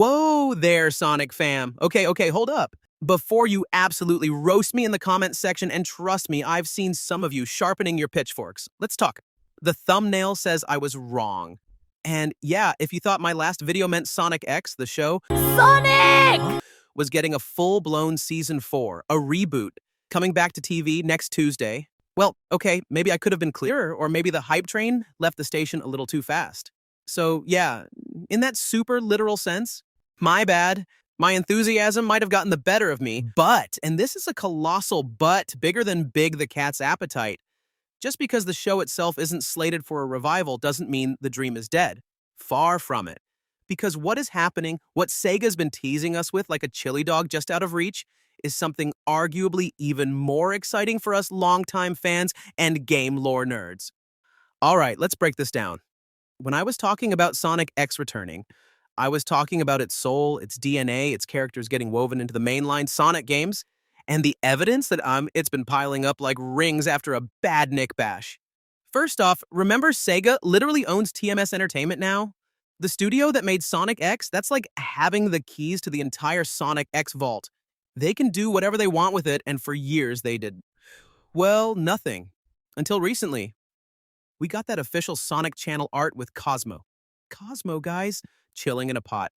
Whoa there, Sonic fam. Okay, hold up. Before you absolutely roast me in the comments section, and trust me, I've seen some of you sharpening your pitchforks. Let's talk. The thumbnail says I was wrong. And yeah, if you thought my last video meant Sonic X, the show, Sonic! was getting a full-blown Season 4, a reboot, coming back to TV next Tuesday. Well, okay, maybe I could have been clearer, or maybe the hype train left the station a little too fast. So yeah, in that super literal sense, my bad. My enthusiasm might have gotten the better of me, but, and this is a colossal but, bigger than Big the Cat's appetite, just because the show itself isn't slated for a revival doesn't mean the dream is dead. Far from it. Because what is happening, what Sega's been teasing us with like a chili dog just out of reach, is something arguably even more exciting for us longtime fans and game lore nerds. All right, let's break this down. When I was talking about Sonic X returning, I was talking about its soul, its DNA, its characters getting woven into the mainline Sonic games, and the evidence that it's been piling up like rings after a bad Nick bash. First off, remember Sega literally owns TMS Entertainment now? The studio that made Sonic X, that's like having the keys to the entire Sonic X vault. They can do whatever they want with it, and for years they did, well, nothing. Until recently. We got that official Sonic Channel art with Cosmo. Cosmo, guys, chilling in a pot.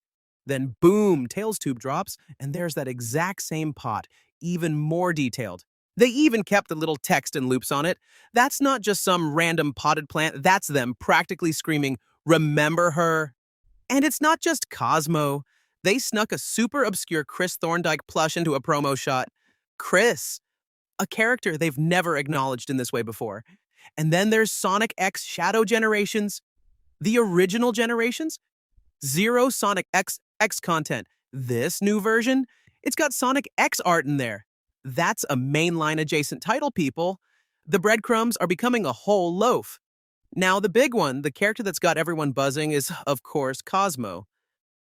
Then boom, Tails tube drops, and there's that exact same pot, even more detailed. They even kept the little text and loops on it. That's not just some random potted plant, that's them practically screaming, "Remember her?" And it's not just Cosmo. They snuck a super obscure Chris Thorndike plush into a promo shot. Chris, a character they've never acknowledged in this way before. And then there's Sonic X Shadow Generations. The original Generations? Zero Sonic X content. This new version? It's got Sonic X art in there. That's a mainline adjacent title, people. The breadcrumbs are becoming a whole loaf. Now, the big one, the character that's got everyone buzzing, is, of course, Cosmo.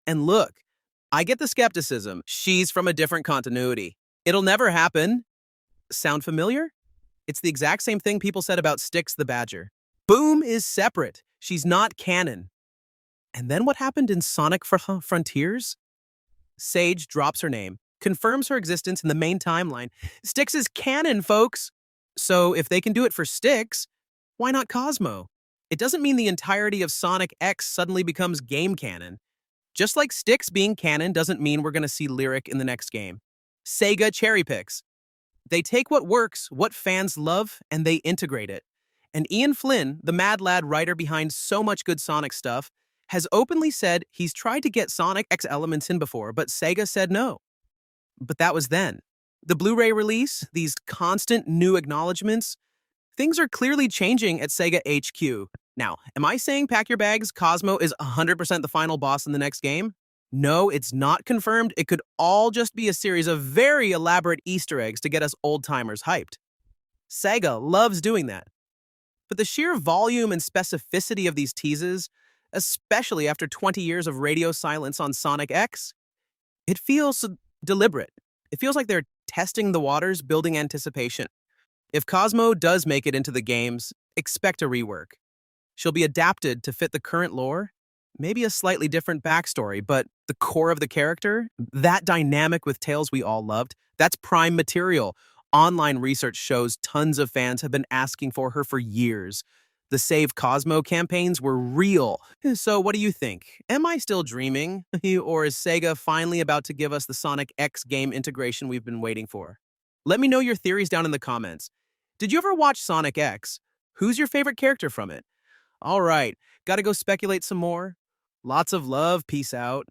And look, I get the skepticism. She's from a different continuity. It'll never happen. Sound familiar? It's the exact same thing people said about Styx the Badger. Boom is separate. She's not canon. And then what happened in Sonic Frontiers? Sage drops her name, confirms her existence in the main timeline. Styx is canon, folks! So if they can do it for Styx, why not Cosmo? It doesn't mean the entirety of Sonic X suddenly becomes game canon. Just like Styx being canon doesn't mean we're going to see Lyric in the next game. Sega cherry picks. They take what works, what fans love, and they integrate it. And Ian Flynn, the mad lad writer behind so much good Sonic stuff, has openly said he's tried to get Sonic X elements in before, but Sega said no. But that was then. The Blu-ray release, these constant new acknowledgements, things are clearly changing at Sega HQ. Now, am I saying pack your bags, Cosmo is 100% the final boss in the next game? No, it's not confirmed. It could all just be a series of very elaborate Easter eggs to get us old-timers hyped. Sega loves doing that. But the sheer volume and specificity of these teases, especially after 20 years of radio silence on Sonic X, it feels deliberate. It feels like they're testing the waters, building anticipation. If Cosmo does make it into the games, expect a rework. She'll be adapted to fit the current lore, maybe a slightly different backstory, but the core of the character, that dynamic with Tails we all loved, that's prime material. Online research shows tons of fans have been asking for her for years. The Save Cosmo campaigns were real. So what do you think? Am I still dreaming? Or is Sega finally about to give us the Sonic X game integration we've been waiting for? Let me know your theories down in the comments. Did you ever watch Sonic X? Who's your favorite character from it? All right, gotta go speculate some more. Lots of love, peace out.